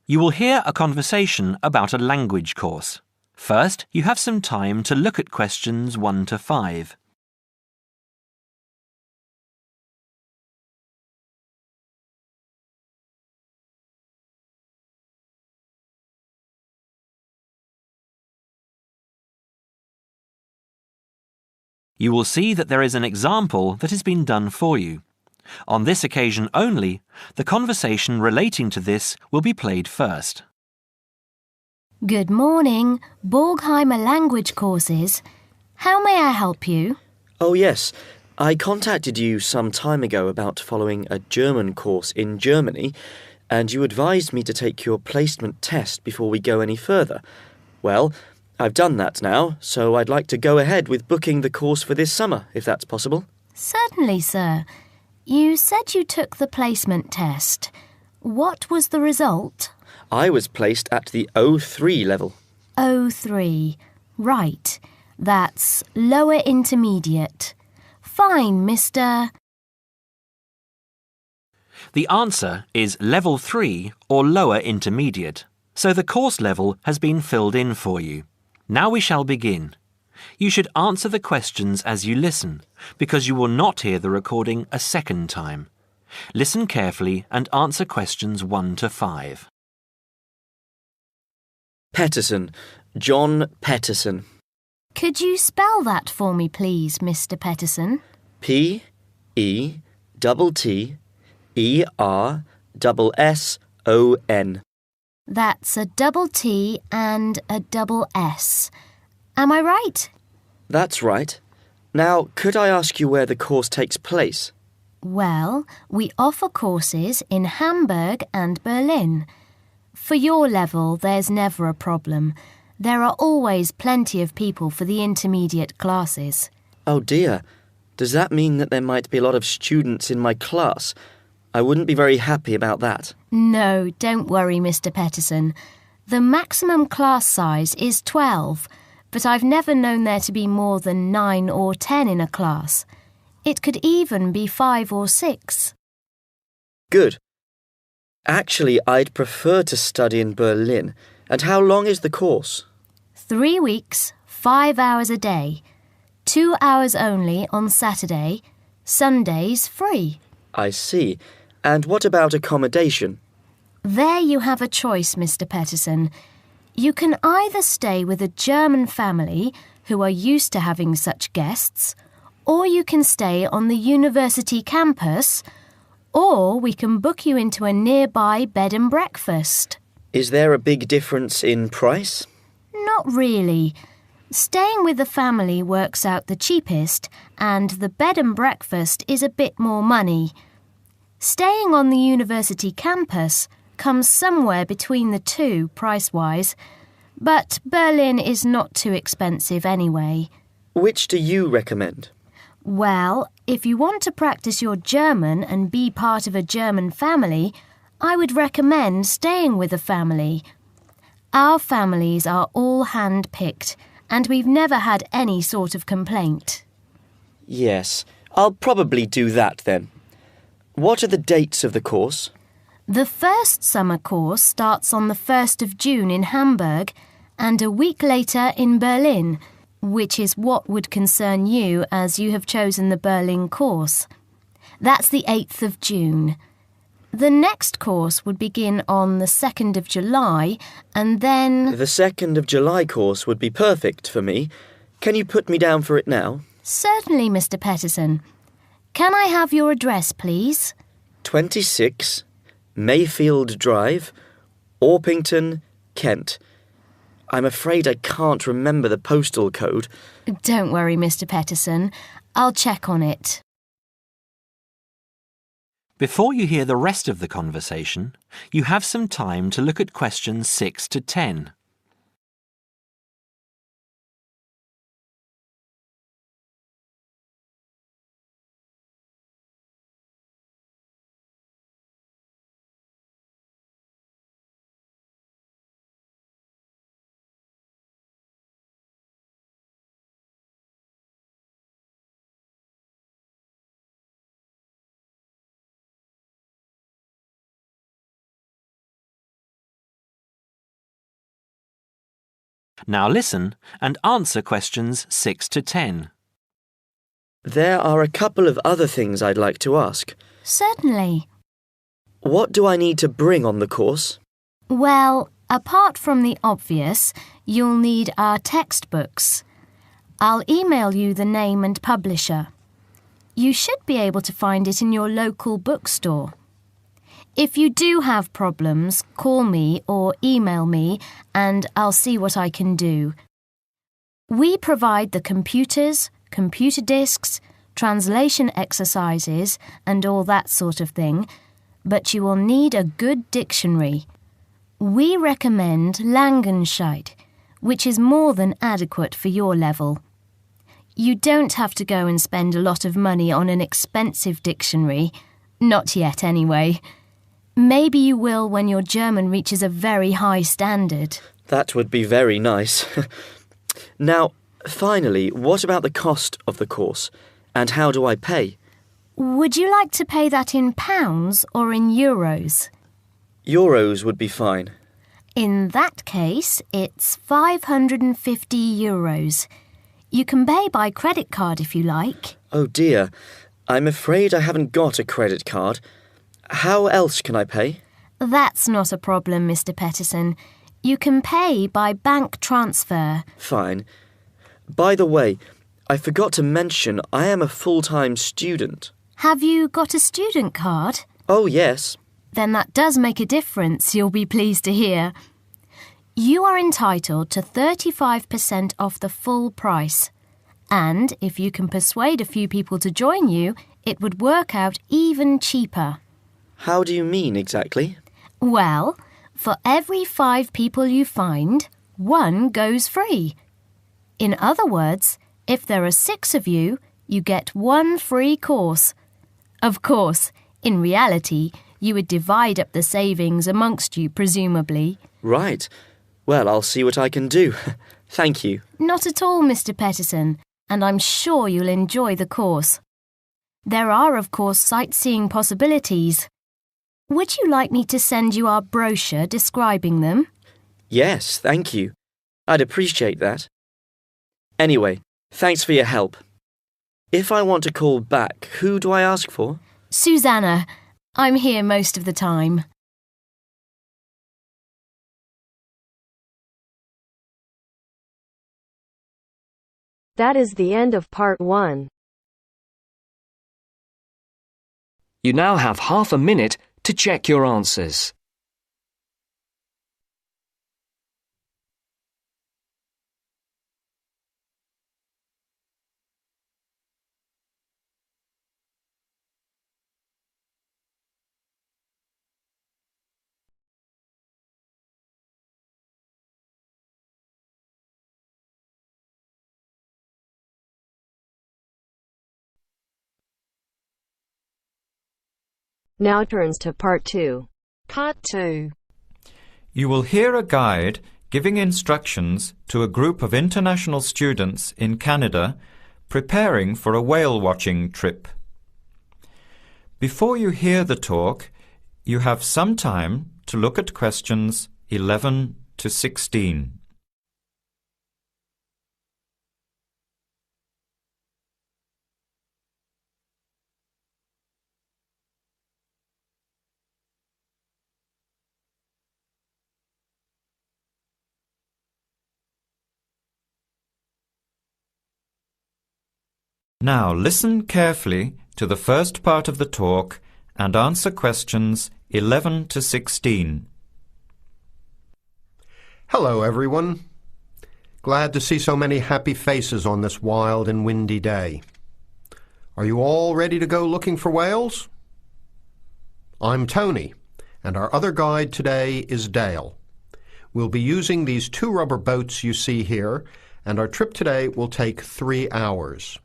You will hear a conversation about a language course. First, you have some time to look at questions 1 to 5. You will see that there is an example that has been done for you. On this occasion only, the conversation relating to this will be played first. Good morning, Borgheimer language courses. How may I help you? Oh yes, I contacted you some time ago about following a German course in Germany, and you advised me to take your placement test before we go any further. Well, I've done that now, so I'd like to go ahead with booking the course for this summer, if that's possible. Certainly, sir. You said you took the placement test. What was the result? I was placed at the O3 level. O3. Right. That's lower intermediate. Fine, Mr. The answer is Level 3 or Lower Intermediate, so the course level has been filled in for you. Now we shall begin. You should answer the questions as you listen, because you will not hear the recording a second time. Listen carefully and answer questions 1 to 5. Petterson. John Petterson. Could you spell that for me, please, Mr. Petterson? P-E-T-T-E-R-S-S-O-N. That's a double T and a double S. Am I right? That's right. Now, could I ask you where the course takes place? Well, we offer courses in Hamburg and Berlin. For your level, there's never a problem. There are always plenty of people for the intermediate classes. Oh dear. Does that mean that there might be a lot of students in my class? I wouldn't be very happy about that. No, don't worry, Mr. Petterson. The maximum class size is 12, but I've never known there to be more than 9 or 10 in a class. It could even be 5 or 6. Good. Actually, I'd prefer to study in Berlin. And how long is the course? 3 weeks, 5 hours a day. 2 hours only on Saturday. Sundays free. I see. And what about accommodation? There you have a choice, Mr. Petterson. You can either stay with a German family who are used to having such guests, or you can stay on the university campus, or we can book you into a nearby bed and breakfast. Is there a big difference in price? Not really. Staying with the family works out the cheapest, and the bed and breakfast is a bit more money. Staying on the university campus comes somewhere between the two price-wise, but Berlin is not too expensive anyway. Which do you recommend? Well, if you want to practice your German and be part of a German family, I would recommend staying with a family. Our families are all hand-picked, and we've never had any sort of complaint. Yes, I'll probably do that then. What are the dates of the course? The first summer course starts on the 1st of June in Hamburg and a week later in Berlin, which is what would concern you as you have chosen the Berlin course. That's the 8th of June. The next course would begin on the 2nd of July and then... The 2nd of July course would be perfect for me. Can you put me down for it now? Certainly, Mr. Petterson. Can I have your address, please? 26 Mayfield Drive, Orpington, Kent. I'm afraid I can't remember the postal code. Don't worry, Mr. Petterson. I'll check on it. Before you hear the rest of the conversation, you have some time to look at questions 6 to 10. Now listen and answer questions 6 to 10. There are a couple of other things I'd like to ask. Certainly. What do I need to bring on the course? Well, apart from the obvious, you'll need our textbooks. I'll email you the name and publisher. You should be able to find it in your local bookstore. If you do have problems, call me or email me and I'll see what I can do. We provide the computers, computer discs, translation exercises and all that sort of thing, but you will need a good dictionary. We recommend Langenscheidt, which is more than adequate for your level. You don't have to go and spend a lot of money on an expensive dictionary. Not yet, anyway. Maybe you will when your German reaches a very high standard. That would be very nice. Now, finally, what about the cost of the course? And how do I pay? Would you like to pay that in pounds or in euros? Euros would be fine. In that case, it's 550 euros. You can pay by credit card if you like. Oh dear, I'm afraid I haven't got a credit card. How else can I pay? That's not a problem, Mr. Peterson. You can pay by bank transfer. Fine. By the way, I forgot to mention I am a full-time student. Have you got a student card? Oh, yes. Then that does make a difference, you'll be pleased to hear. You are entitled to 35% off the full price. And if you can persuade a few people to join you, it would work out even cheaper. How do you mean exactly? Well, for every 5 people you find, 1 goes free. In other words, if there are 6 of you, you get 1 free course. Of course, in reality, you would divide up the savings amongst you, presumably. Right. Well, I'll see what I can do. Thank you. Not at all, Mr. Peterson, and I'm sure you'll enjoy the course. There are, of course, sightseeing possibilities. Would you like me to send you our brochure describing them? Yes, thank you. I'd appreciate that. Anyway, thanks for your help. If I want to call back, who do I ask for? Susanna. I'm here most of the time. That is the end of part 1. You now have half a minute to check your answers. Now turns to part 2. Part 2. You will hear a guide giving instructions to a group of international students in Canada preparing for a whale-watching trip. Before you hear the talk, you have some time to look at questions 11 to 16. Now listen carefully to the first part of the talk and answer questions 11 to 16. Hello, everyone. Glad to see so many happy faces on this wild and windy day. Are you all ready to go looking for whales? I'm Tony, and our other guide today is Dale. We'll be using these 2 rubber boats you see here, and our trip today will take 3 hours.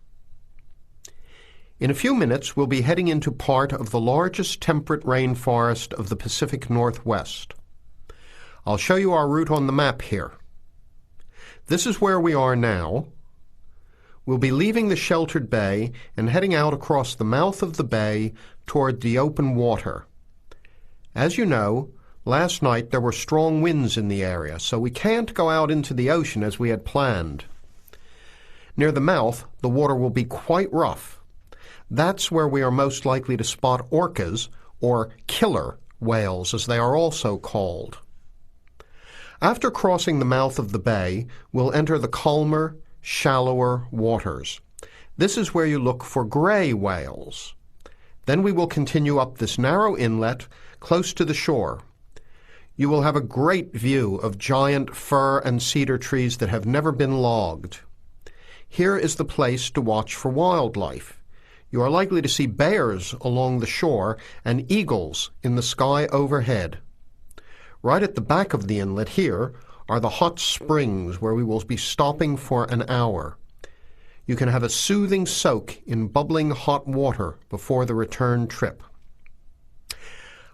In a few minutes, we'll be heading into part of the largest temperate rainforest of the Pacific Northwest. I'll show you our route on the map here. This is where we are now. We'll be leaving the sheltered bay and heading out across the mouth of the bay toward the open water. As you know, Last night there were strong winds in the area, so we can't go out into the ocean as we had planned. Near the mouth, the water will be quite rough. That's where we are most likely to spot orcas, or killer whales, as they are also called. After crossing the mouth of the bay, we'll enter the calmer, shallower waters. This is where you look for grey whales. Then we will continue up this narrow inlet close to the shore. You will have a great view of giant fir and cedar trees that have never been logged. Here is the place to watch for wildlife. You are likely to see bears along the shore and eagles in the sky overhead. Right at the back of the inlet here are the hot springs where we will be stopping for an hour. You can have a soothing soak in bubbling hot water before the return trip.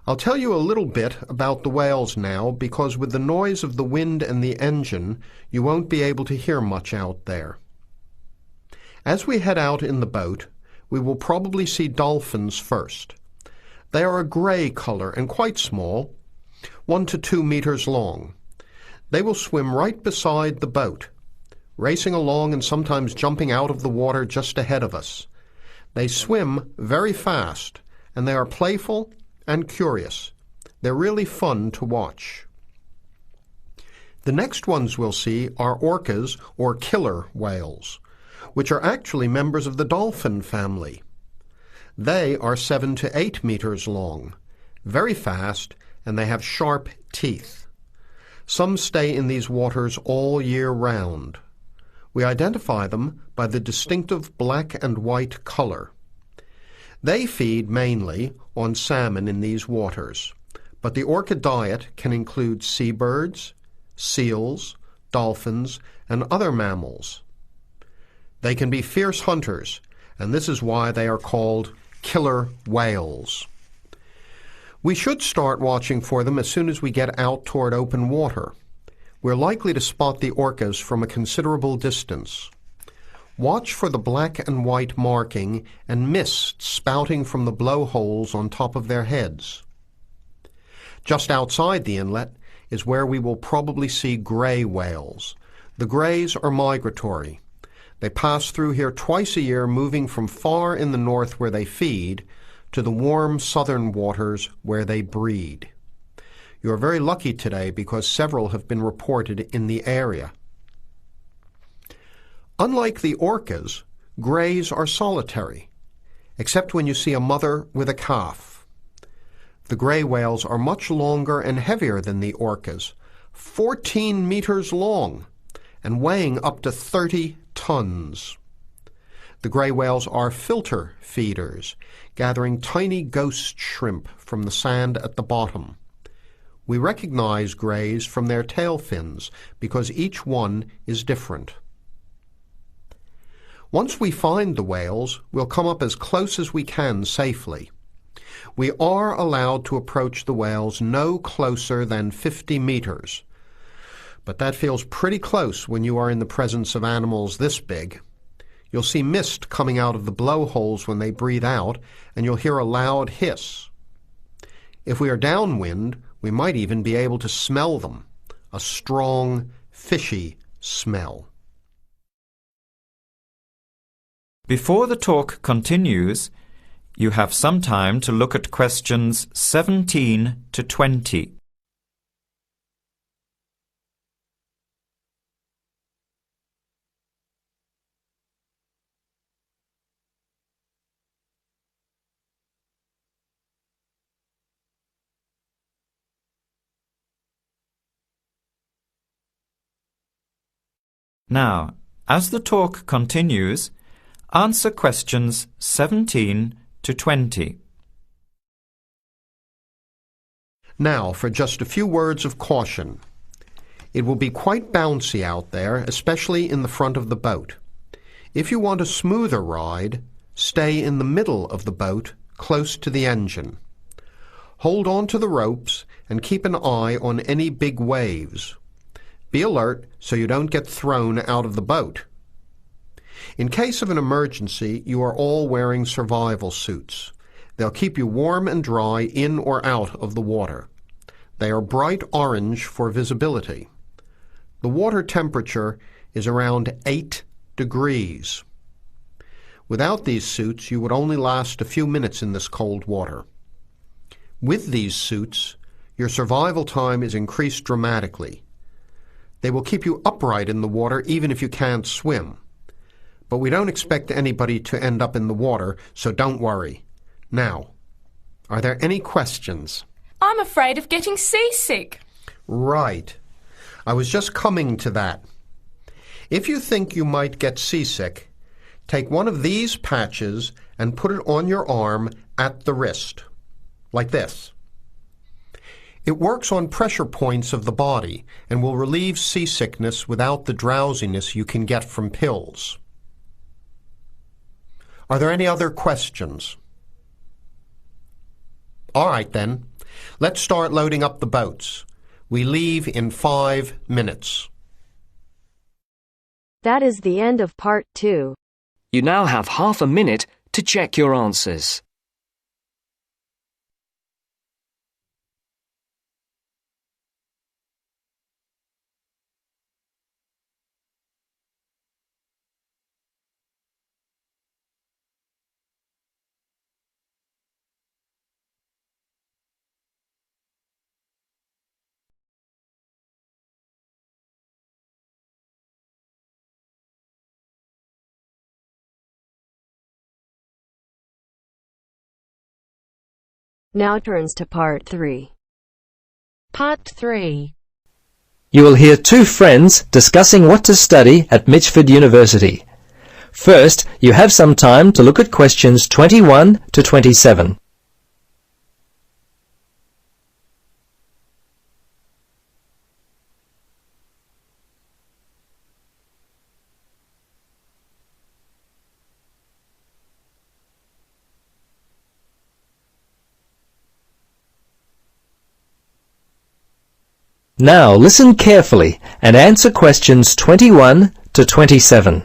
I'll tell you a little bit about the whales now, because with the noise of the wind and the engine, you won't be able to hear much out there. As we head out in the boat, we will probably see dolphins first. They are a grey color and quite small, 1 to 2 meters long. They will swim right beside the boat, racing along and sometimes jumping out of the water just ahead of us. They swim very fast, and they are playful and curious. They're really fun to watch. The next ones we'll see are orcas, or killer whales, which are actually members of the dolphin family. They are 7 to 8 meters long, very fast, and they have sharp teeth. Some stay in these waters all year round. We identify them by the distinctive black and white color. They feed mainly on salmon in these waters, but the orca diet can include seabirds, seals, dolphins, and other mammals. They can be fierce hunters, and this is why they are called killer whales. We should start watching for them as soon as we get out toward open water. We're likely to spot the orcas from a considerable distance. Watch for the black and white marking and mist spouting from the blowholes on top of their heads. Just outside the inlet is where we will probably see grey whales. The greys are migratory. They pass through here twice a year, moving from far in the north where they feed to the warm southern waters where they breed. You are very lucky today because several have been reported in the area. Unlike the orcas, greys are solitary, except when you see a mother with a calf. The grey whales are much longer and heavier than the orcas, 14 meters long, and weighing up to 30 tons. The grey whales are filter feeders, gathering tiny ghost shrimp from the sand at the bottom. We recognize greys from their tail fins because each one is different. Once we find the whales, we'll come up as close as we can safely. We are allowed to approach the whales no closer than 50 meters, but that feels pretty close when you are in the presence of animals this big. You'll see mist coming out of the blowholes when they breathe out, and you'll hear a loud hiss. If we are downwind, we might even be able to smell them, a strong, fishy smell. Before the talk continues, you have some time to look at questions 17 to 20. Now, as the talk continues, answer questions 17 to 20. Now, for just a few words of caution. It will be quite bouncy out there, especially in the front of the boat. If you want a smoother ride, stay in the middle of the boat, close to the engine. Hold on to the ropes and keep an eye on any big waves. Be alert so you don't get thrown out of the boat. In case of an emergency, you are all wearing survival suits. They'll keep you warm and dry in or out of the water. They are bright orange for visibility. The water temperature is around 8 degrees. Without these suits, you would only last a few minutes in this cold water. With these suits, your survival time is increased dramatically. They will keep you upright in the water even if you can't swim. But we don't expect anybody to end up in the water, so don't worry. Now, are there any questions? I'm afraid of getting seasick. Right. I was just coming to that. If you think you might get seasick, take one of these patches and put it on your arm at the wrist, like this. It works on pressure points of the body and will relieve seasickness without the drowsiness you can get from pills. Are there any other questions? All right then, let's start loading up the boats. We leave in 5 minutes. That is the end of part 2. You now have half a minute to check your answers. Now turns to part 3. Part 3. You will hear two friends discussing what to study at Mitchford University. First, you have some time to look at questions 21 to 27. Now listen carefully and answer questions 21 to 27.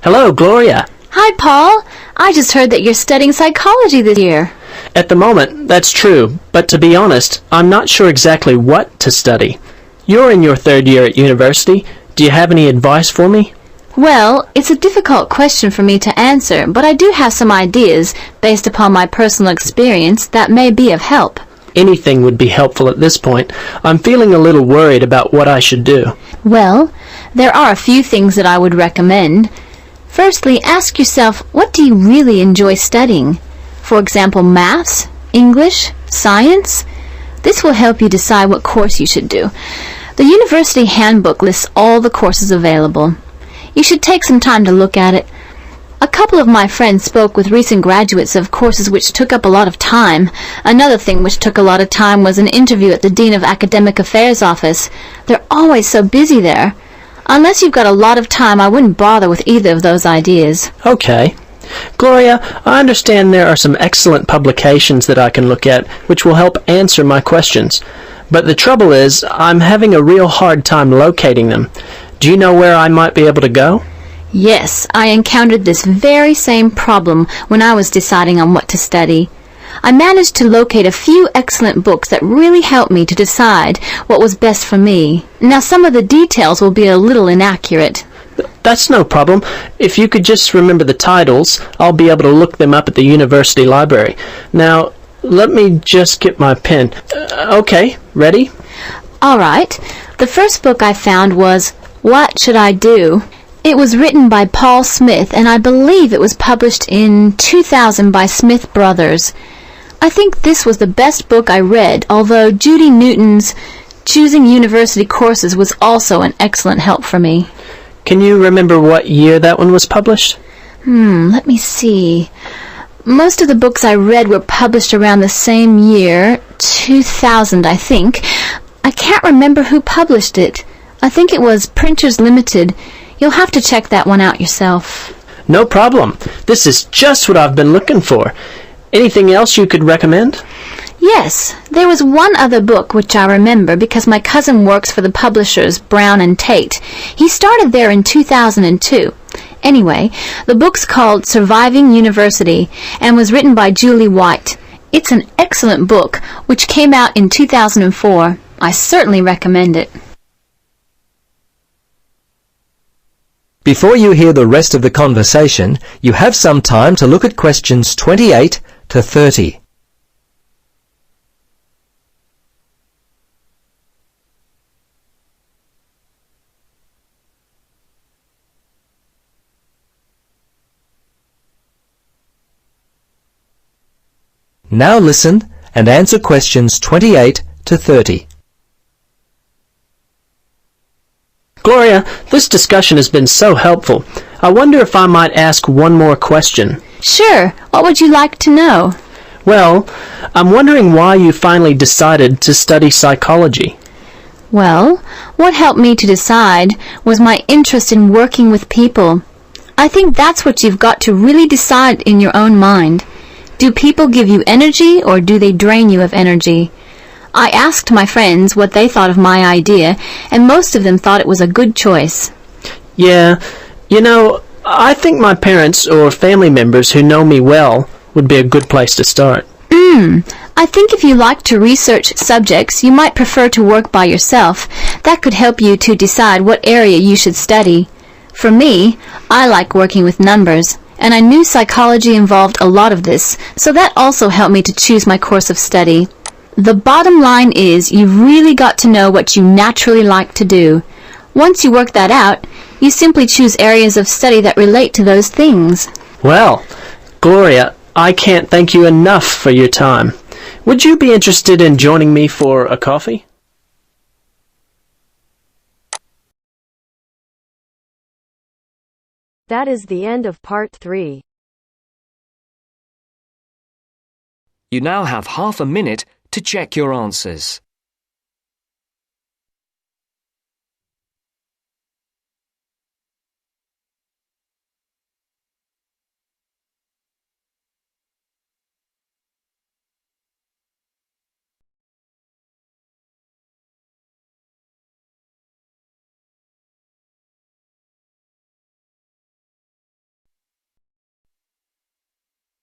Hello, Gloria. Hi, Paul. I just heard that you're studying psychology this year. At the moment, that's true, but to be honest, I'm not sure exactly what to study. You're in your 3rd year at university. Do you have any advice for me? Well, it's a difficult question for me to answer, but I do have some ideas based upon my personal experience that may be of help. Anything would be helpful at this point. I'm feeling a little worried about what I should do. Well, there are a few things that I would recommend. Firstly, ask yourself, what do you really enjoy studying? For example, maths, English, science? This will help you decide what course you should do. The university handbook lists all the courses available. You should take some time to look at it. A couple of my friends spoke with recent graduates of courses which took up a lot of time. Another thing which took a lot of time was an interview at the Dean of Academic Affairs office. They're always so busy there. Unless you've got a lot of time, I wouldn't bother with either of those ideas. Okay. Gloria, I understand there are some excellent publications that I can look at which will help answer my questions. But the trouble is, I'm having a real hard time locating them. Do you know where I might be able to go? Yes, I encountered this very same problem when I was deciding on what to study. I managed to locate a few excellent books that really helped me to decide what was best for me. Now, some of the details will be a little inaccurate. That's no problem. If you could just remember the titles, I'll be able to look them up at the university library. Now, let me just get my pen. Okay, ready? All right. The first book I found was What Should I Do? It was written by Paul Smith, and I believe it was published in 2000 by Smith Brothers. I think this was the best book I read, although Judy Newton's Choosing University Courses was also an excellent help for me. Can you remember what year that one was published? Let me see. Most of the books I read were published around the same year, 2000, I think. I can't remember who published it. I think it was Printers Limited. You'll have to check that one out yourself. No problem. This is just what I've been looking for. Anything else you could recommend? Yes, there was one other book which I remember because my cousin works for the publishers Brown and Tate. He started there in 2002. Anyway, the book's called Surviving University and was written by Julie White. It's an excellent book, which came out in 2004. I certainly recommend it. Before you hear the rest of the conversation, you have some time to look at questions 28 to 30. Now listen and answer questions 28 to 30. Gloria, this discussion has been so helpful. I wonder if I might ask one more question. Sure. What would you like to know? Well, I'm wondering why you finally decided to study psychology. Well, what helped me to decide was my interest in working with people. I think that's what you've got to really decide in your own mind. Do people give you energy or do they drain you of energy? I asked my friends what they thought of my idea, and most of them thought it was a good choice. Yeah, you know, I think my parents or family members who know me well would be a good place to start. I think if you like to research subjects, you might prefer to work by yourself. That could help you to decide what area you should study. For me, I like working with numbers, and I knew psychology involved a lot of this, so that also helped me to choose my course of study. The bottom line is you've really got to know what you naturally like to do. Once you work that out, you simply choose areas of study that relate to those things. Well, Gloria, I can't thank you enough for your time. Would you be interested in joining me for a coffee? That is the end of part 3. You now have half a minute to check your answers.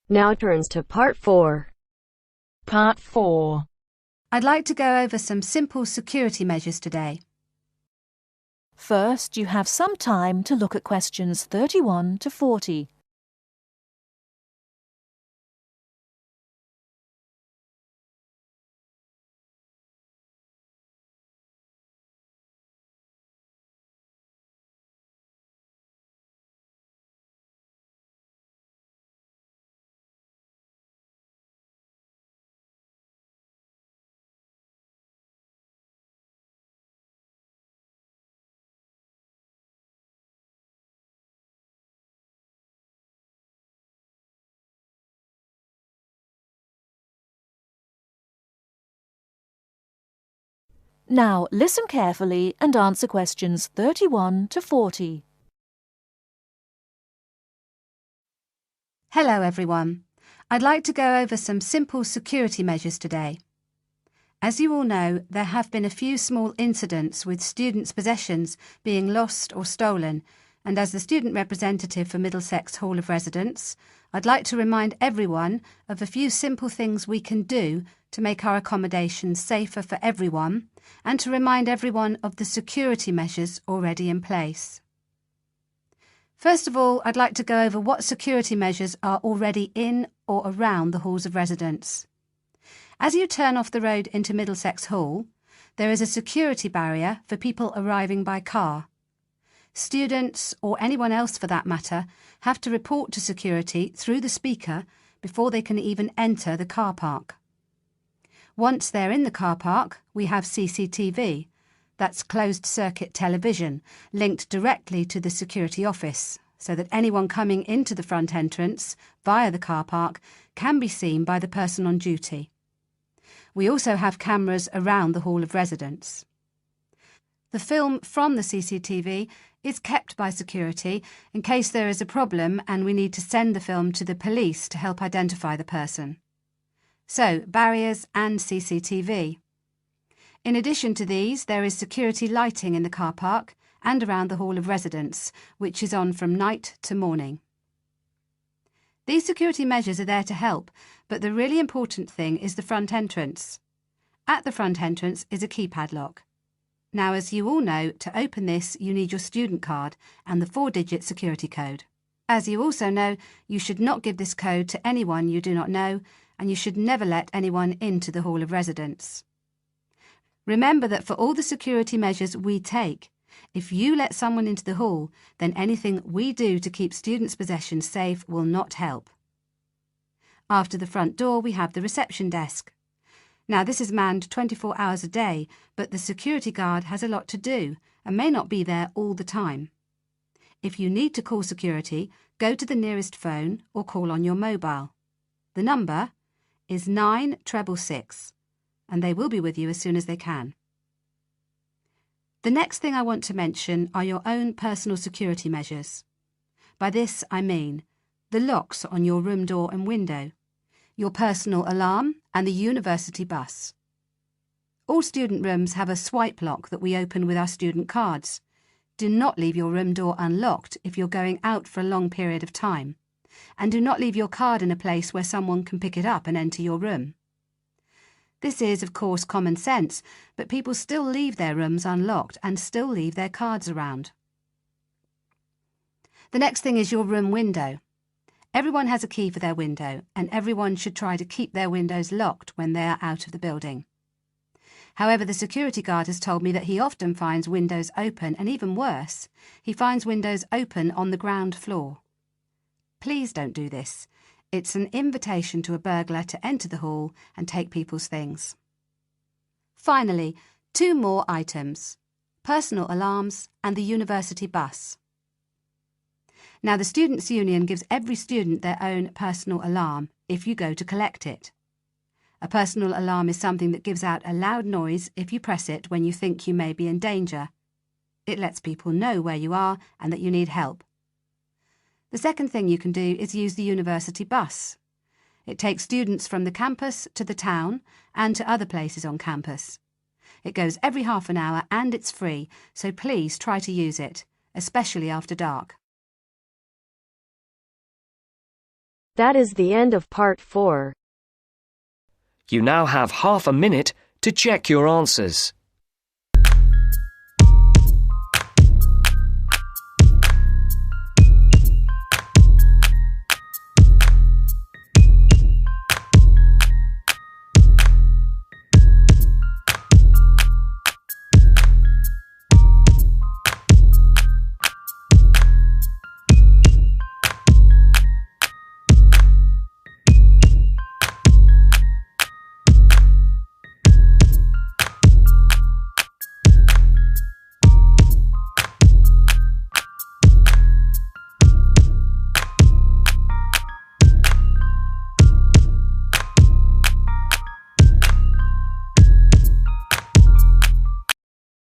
Now turns to part 4. Part 4. I'd like to go over some simple security measures today. First, you have some time to look at questions 31 to 40. Now listen carefully and answer questions 31 to 40. Hello everyone. I'd like to go over some simple security measures today. As you all know, there have been a few small incidents with students' possessions being lost or stolen, and as the student representative for Middlesex Hall of Residence, I'd like to remind everyone of a few simple things we can do to make our accommodations safer for everyone, and to remind everyone of the security measures already in place. First of all, I'd like to go over what security measures are already in or around the halls of residence. As you turn off the road into Middlesex Hall, there is a security barrier for people arriving by car. Students, or anyone else for that matter, have to report to security through the speaker before they can even enter the car park. Once they're in the car park, we have CCTV, that's closed-circuit television, linked directly to the security office, so that anyone coming into the front entrance via the car park can be seen by the person on duty. We also have cameras around the Hall of Residence. The film from the CCTV is kept by security in case there is a problem and we need to send the film to the police to help identify the person. So, barriers and CCTV. In addition to these, there is security lighting in the car park and around the Hall of Residence, which is on from night to morning. These security measures are there to help, but the really important thing is the front entrance. At the front entrance is a keypad lock. Now, as you all know, to open this you need your student card and the 4-digit security code. As you also know, you should not give this code to anyone you do not know, and you should never let anyone into the Hall of Residence. Remember that for all the security measures we take, if you let someone into the hall, then anything we do to keep students' possessions safe will not help. After the front door, we have the reception desk. Now, this is manned 24 hours a day, but the security guard has a lot to do and may not be there all the time. If you need to call security, go to the nearest phone or call on your mobile. The number is 9666, and they will be with you as soon as they can. The next thing I want to mention are your own personal security measures. By this I mean the locks on your room door and window, your personal alarm and the university bus. All student rooms have a swipe lock that we open with our student cards. Do not leave your room door unlocked if you're going out for a long period of time. And do not leave your card in a place where someone can pick it up and enter your room. This is, of course, common sense, but people still leave their rooms unlocked and still leave their cards around. The next thing is your room window. Everyone has a key for their window, and everyone should try to keep their windows locked when they are out of the building. However, the security guard has told me that he often finds windows open, and even worse, he finds windows open on the ground floor. Please don't do this. It's an invitation to a burglar to enter the hall and take people's things. Finally, 2 more items: personal alarms and the university bus. Now, the Students' Union gives every student their own personal alarm if you go to collect it. A personal alarm is something that gives out a loud noise if you press it when you think you may be in danger. It lets people know where you are and that you need help. The second thing you can do is use the university bus. It takes students from the campus to the town and to other places on campus. It goes every half an hour and it's free, so please try to use it, especially after dark. That is the end of part 4. You now have half a minute to check your answers.